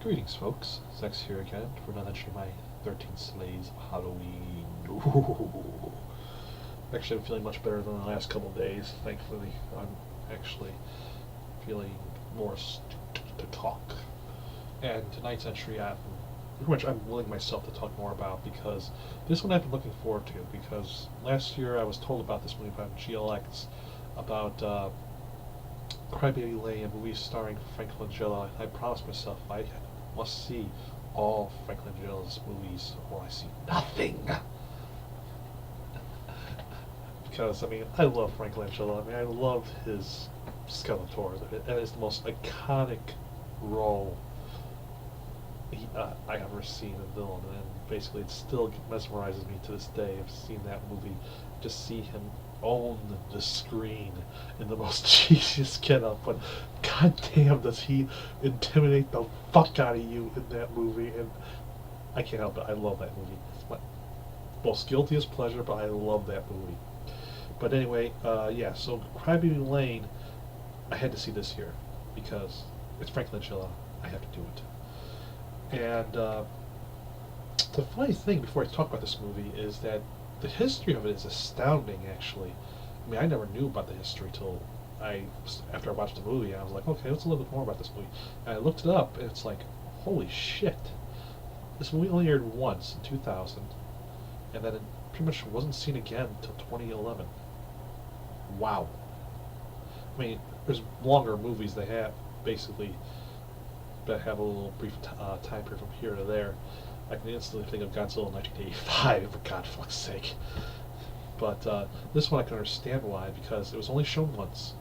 Greetings, folks. Zechs here again for another entry of my 13 Slays of Halloween. Ooh. Actually, I'm feeling much better than the last couple of days. Thankfully, I'm actually feeling more astute to talk. And tonight's entry, I'm willing myself to talk more about because this one I've been looking forward to. Because last year I was told about this movie by GLX about Crybaby Lane, a movie starring Frank Langella. I promised myself I must see all Frank Langella's movies or I see nothing. Because, I mean, I love Frank Langella. I mean, I love his Skeletor. That is the most iconic role I ever seen in a villain. And basically, it still mesmerizes me to this day. I've seen that movie. Just see him own the screen in the most cheesiest get-up, but goddamn does he intimidate the fuck out of you in that movie, and I can't help it. I love that movie. It's my most guilty as pleasure, but I love that movie. But anyway, yeah, so Crybaby Lane, I had to see this year, because it's Frank Langella. I have to do it. And the funny thing, before I talk about this movie, is that the history of it is astounding, actually. I mean, I never knew about the history till after I watched the movie. I was like, okay, let's a little bit more about this movie. And I looked it up, and it's like, holy shit. This movie only aired once in 2000, and then it pretty much wasn't seen again until 2011. Wow. I mean, there's longer movies they have, basically, that have a little brief time period from here to there. I can instantly think of Godzilla in 1985, for God's fuck's sake. But this one I can understand why, because it was only shown once,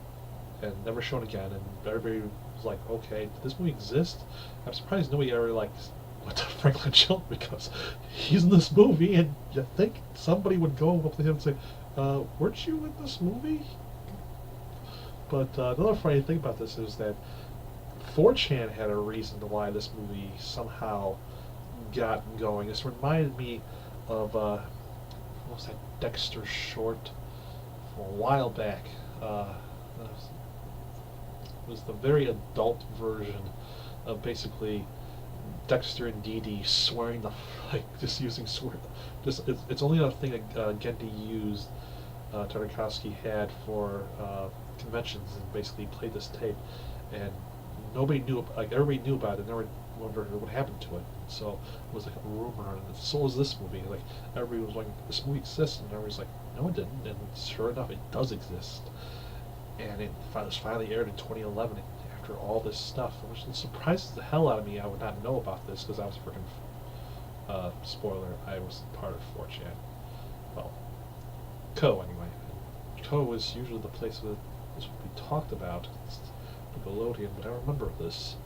and never shown again, and everybody was like, okay, did this movie exist? I'm surprised nobody ever, like, went to Frank Langella, because he's in this movie, and you think somebody would go up to him and say, weren't you in this movie? But another funny thing about this is that 4chan had a reason to why this movie somehow got going. This reminded me of what was that Dexter short from a while back. It was the very adult version of basically Dexter and Dee Dee swearing the just using swear. Just it's only a thing that Gendy used. Tartakovsky had for conventions and basically played this tape, and nobody knew. Like everybody knew about it. Never wondered what happened to it. So it was like a rumor, and so was this movie. Like everybody was like, "This movie exists," and everybody's like, "No, it didn't." And sure enough, it does exist. And it was finally aired in 2011 after all this stuff, which surprises the hell out of me. I would not know about this because I was freaking spoiler. I was part of 4chan. Well, Co anyway. Co is usually the place that this would be talked about. It's Nickelodeon, but I remember this.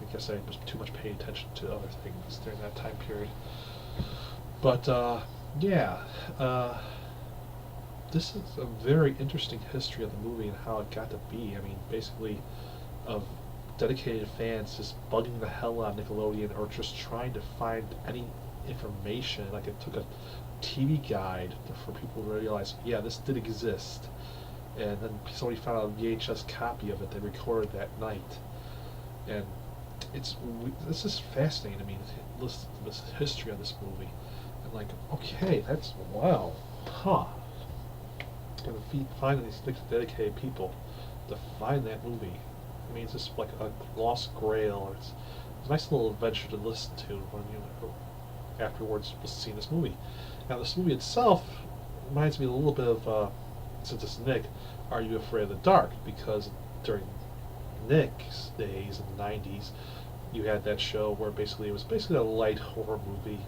I guess I was too much paying attention to other things during that time period. But yeah, this is a very interesting history of the movie and how it got to be. I mean, basically, of dedicated fans just bugging the hell out of Nickelodeon or just trying to find any information. Like it took a TV guide for people to realize, yeah, this did exist. And then somebody found a VHS copy of it they recorded that night. And this is fascinating to me, listen to this history of this movie. And like, okay, that's, wow, huh. And to find these dedicated people to find that movie, I mean, it's just like a lost grail. It's a nice little adventure to listen to when you afterwards seeing this movie. Now, this movie itself reminds me a little bit of, since it's Nick, Are You Afraid of the Dark? Because during Nick's days in the 90s, you had that show where basically it was basically a light horror movie,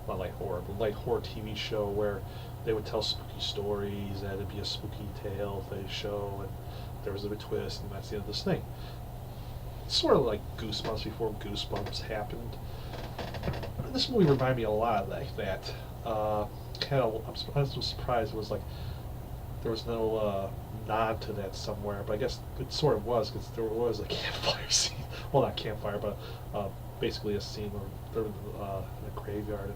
not light horror, but light horror TV show where they would tell spooky stories and it'd be a spooky tale they show and there was a big twist and that's the end of this thing. It's sort of like Goosebumps before Goosebumps happened. This movie reminded me a lot like that. I was surprised it was like there was no nod to that somewhere, but I guess it sort of was because there was a campfire scene. Well, not campfire, but basically a scene where they're in a graveyard.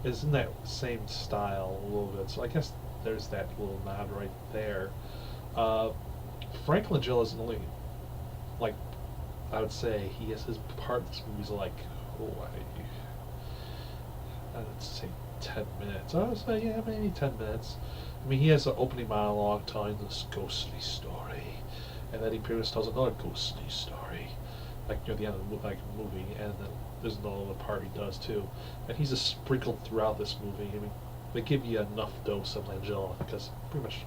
And it's in that same style a little bit, so I guess there's that little nod right there. Frank Langella is only like I would say he has his part in this movie's like, oh, I'd say 10 minutes. I would say, yeah, maybe 10 minutes. I mean, he has an opening monologue telling this ghostly story, and then he pretty much tells another ghostly story, like near the end of the movie, and then there's another part he does too. And he's just sprinkled throughout this movie. I mean, they give you enough dose of Langella because pretty much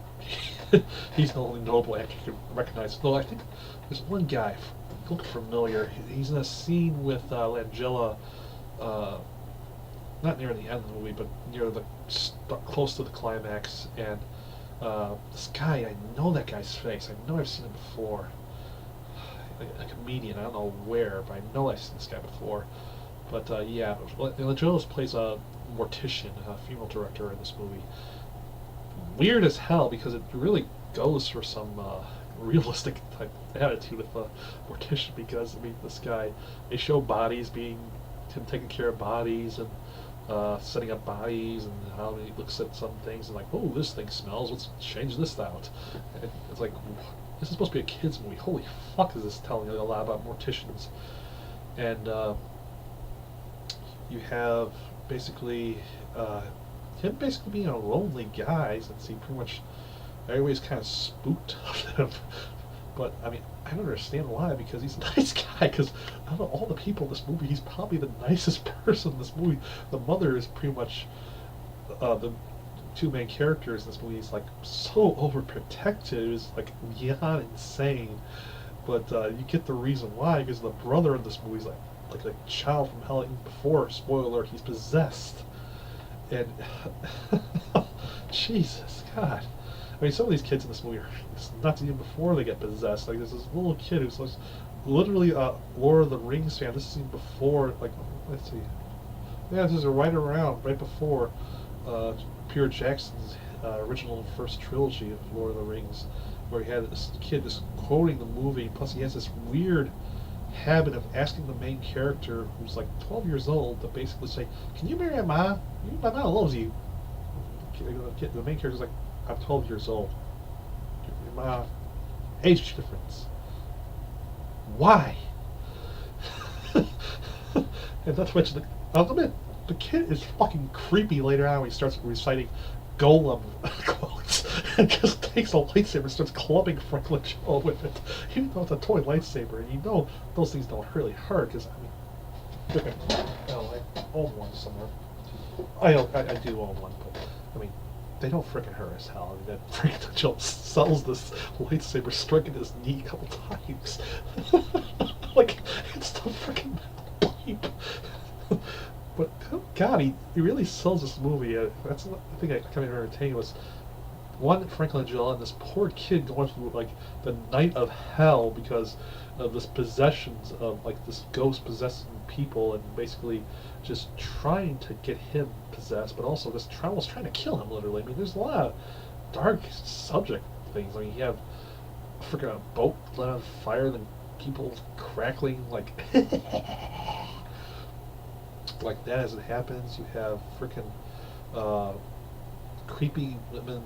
he's the only notable actor you can recognize. Though I think there's one guy look familiar. He's in a scene with Langella, not near the end of the movie, but near the close to the climax. And this guy, I know that guy's face. I know I've seen him before. A comedian. I don't know where, but I know I've seen this guy before. But yeah, Langella plays a mortician, a funeral director in this movie. Weird as hell because it really goes for some realistic type attitude with a mortician because I mean this guy, they show bodies being him taking care of bodies and setting up bodies and how he looks at some things and like, oh, this thing smells, let's change this out. And it's like, this is supposed to be a kid's movie. Holy fuck, is this telling a lot about morticians? And you have basically him basically being a lonely guy since he pretty much everybody's kind of spooked of him. But I mean, I don't understand why because he's a nice guy. Because out of all the people in this movie, he's probably the nicest person in this movie. The mother is pretty much the two main characters in this movie. Is like so overprotective, is like beyond insane. But you get the reason why because the brother in this movie is like a child from hell. Even before, spoiler alert, he's possessed. And Jesus, God. I mean, some of these kids in this movie are nuts even before they get possessed. Like, there's this little kid who's like, literally a Lord of the Rings fan. This is even before, like, let's see. Yeah, this is right before Peter Jackson's original first trilogy of Lord of the Rings, where he had this kid just quoting the movie. Plus, he has this weird habit of asking the main character, who's like 12 years old, to basically say, "Can you marry my mom? My mom loves you." The main character's like, "I'm 12 years old. My age difference. Why?" And not to mention the kid is fucking creepy later on when he starts reciting Golem quotes and just takes a lightsaber and starts clubbing Franklin Joe with it. Even though it's a toy lightsaber, and you know those things don't really hurt because I mean, I own one somewhere. I do own one, but I mean, they don't frickin' hurt as hell. I mean, that Franklin Joe sells this lightsaber striking his knee a couple times. Like, it's the frickin' pipe. But God, he really sells this movie. That's the thing I kind of entertained was one Franklin Joe and this poor kid going through like the night of hell because of this possessions of like this ghost possessing people and basically just trying to get him possessed, but also just almost trying to kill him literally. I mean, there's a lot of dark subject things. I mean, you have freaking a boat lit on fire, then people crackling like. Like that as it happens. You have freaking creepy women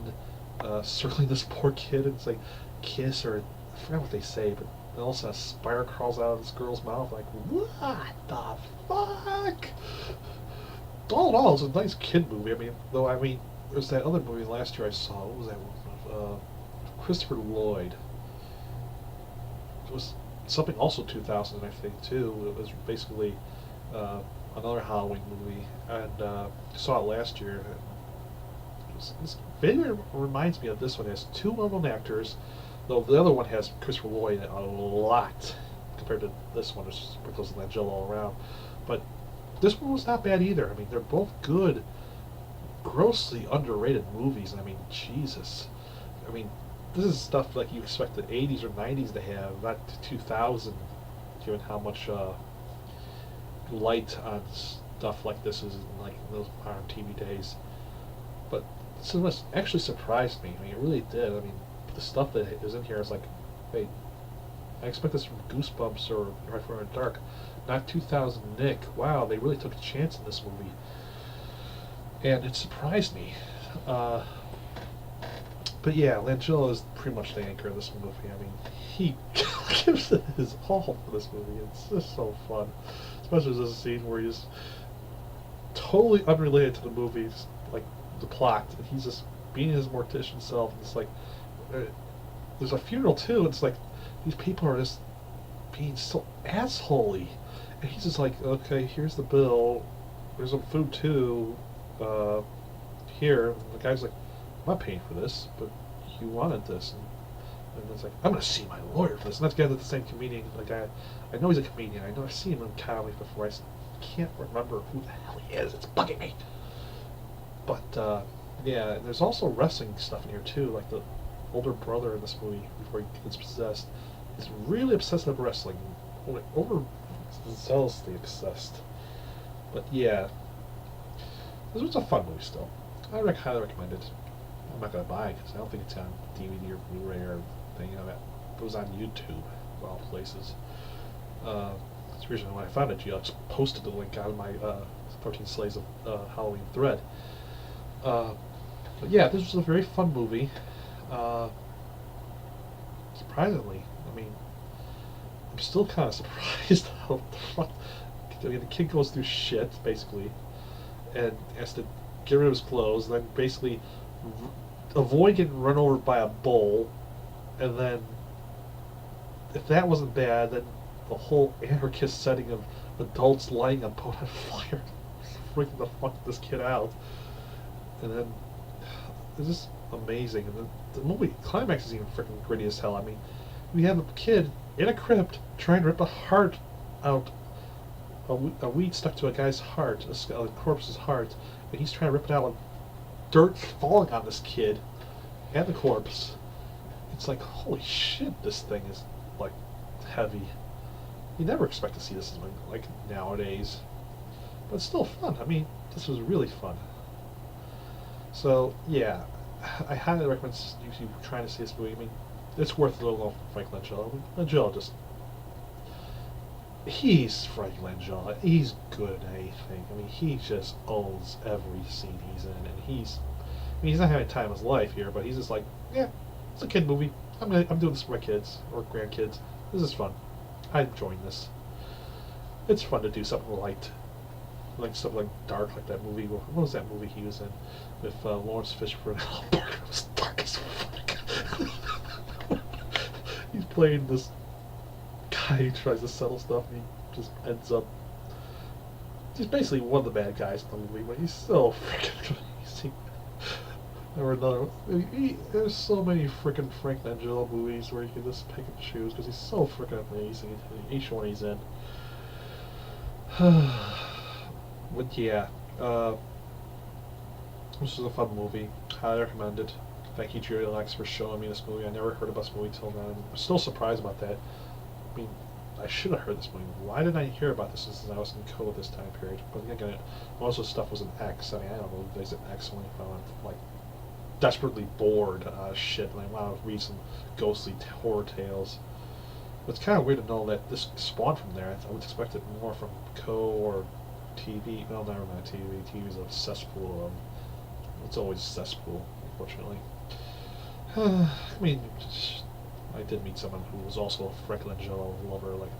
circling this poor kid and say kiss or I forgot what they say, but then also a spider crawls out of this girl's mouth like what the fuck? All in all, it's a nice kid movie. I mean, though I mean there's that other movie last year I saw. What was that one? Christopher Lloyd. It was something also 2000 I think too. It was basically another Halloween movie, and saw it last year. This video reminds me of this one. It has two well-known actors, though the other one has Christopher Lloyd a lot compared to this one, which sprinkles Langella all around. But this one was not bad either. I mean, they're both good, grossly underrated movies. I mean, Jesus. I mean, this is stuff like you expect the 80s or 90s to have, not 2000, given how much light on stuff like this is in like those modern TV days. But this is actually surprised me. I mean, it really did. I mean, the stuff that is in here is like, hey, I expect this from Goosebumps or Right Far in the Dark, not 2000 Nick. Wow, they really took a chance in this movie, and it surprised me. But yeah, Langella is pretty much the anchor of this movie. I mean, he gives it his all for this movie. It's just so fun. Especially there's a scene where he's totally unrelated to the movie, just like the plot, and he's just being his mortician self. And it's like, there's a funeral too, and it's like, these people are just being so assholey. And he's just like, okay, here's the bill. There's some food too. Here. And the guy's like, I'm not paying for this, but you wanted this. And it's like, I'm going to see my lawyer for this. And that's again the same comedian. Like, I know he's a comedian. I know I've seen him in comedy before. I can't remember who the hell he is. It's bugging me. But, yeah, there's also wrestling stuff in here too. Like the older brother in this movie, before he gets possessed, is really obsessed with wrestling. Over zealously obsessed. But yeah, this was a fun movie still. I highly recommend it. I'm not going to buy it because I don't think it's on DVD or Blu-ray or thing. You know, it was on YouTube of all places. That's the reason when I found it, Zechs posted the link on my 13 Slays of Halloween thread. But yeah, this was a very fun movie. Surprisingly, I mean, I'm still kind of surprised how the kid goes through shit, basically, and has to get rid of his clothes, and then basically avoid getting run over by a bull, and then, if that wasn't bad, then the whole anarchist setting of adults lighting a boat on fire, freaking the fuck this kid out, and then, it's just amazing, and the movie climax is even freaking gritty as hell. I mean, we have a kid in a crypt trying to rip a heart out, a weed stuck to a guy's heart, a corpse's heart, and he's trying to rip it out, and dirt falling on this kid and the corpse. It's like, holy shit, this thing is like heavy. You never expect to see this like nowadays, but it's still fun. I mean, this was really fun. So yeah, I highly recommend you trying to see this movie. I mean, it's worth a little Frank Langella. Langella just, he's Frank Langella. He's good at anything. I mean, he just owns every scene he's in, and he's not having time of his life here, but he's just like, yeah, it's a kid movie. I'm doing this for my kids or grandkids. This is fun. I'm enjoying this. It's fun to do something light, like something like dark, like that movie. What was that movie he was in with Lawrence Fishburne and Alan Parker? It was dark as fuck. He's playing this guy who tries to settle stuff, and he just ends up. He's basically one of the bad guys in the movie, but he's so freaking amazing. Or another. There's so many freaking Frank Langella movies where you can just pick and choose because he's so freaking amazing in each one he's in. But yeah, this is a fun movie. Highly recommend it. Thank you, Zechs, for showing me this movie. I never heard about this movie till now. I'm still surprised about that. I mean, I should have heard this movie. Why didn't I hear about this since I was in code this time period? But again, most of the stuff was an X. I mean, I don't know if there's an X only if I'm like desperately bored shit and I want to read some ghostly horror tales. But it's kind of weird to know that this spawned from there. I would expect it more from Co or TV. Well, never mind TV. TV is a cesspool. It's always a cesspool, unfortunately. I mean, I did meet someone who was also a Frank Langella lover, like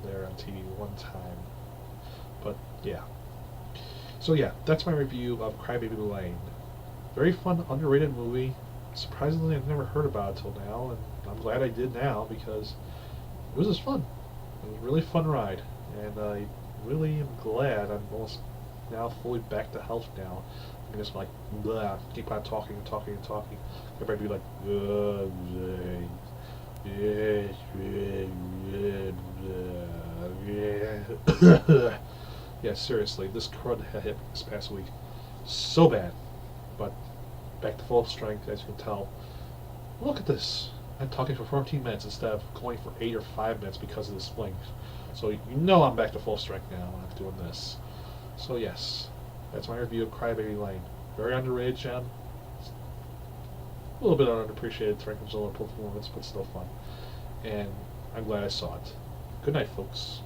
there on TV one time. But yeah. So yeah, that's my review of Crybaby Lane. Very fun, underrated movie. Surprisingly, I've never heard about it till now, and I'm glad I did now because it was just fun. It was a really fun ride, and I really am glad I'm almost now fully back to health now. I can just like blah, keep on talking and talking and talking. Everybody be like, yeah, seriously, this crud hit me this past week so bad. But back to full strength, as you can tell. Look at this. I'm talking for 14 minutes instead of going for 8 or 5 minutes because of the spling. So you know I'm back to full strength now when I'm doing this. So yes, that's my review of Crybaby Lane. Very underrated gem. A little bit underappreciated Frank Langella performance, but still fun. And I'm glad I saw it. Good night, folks.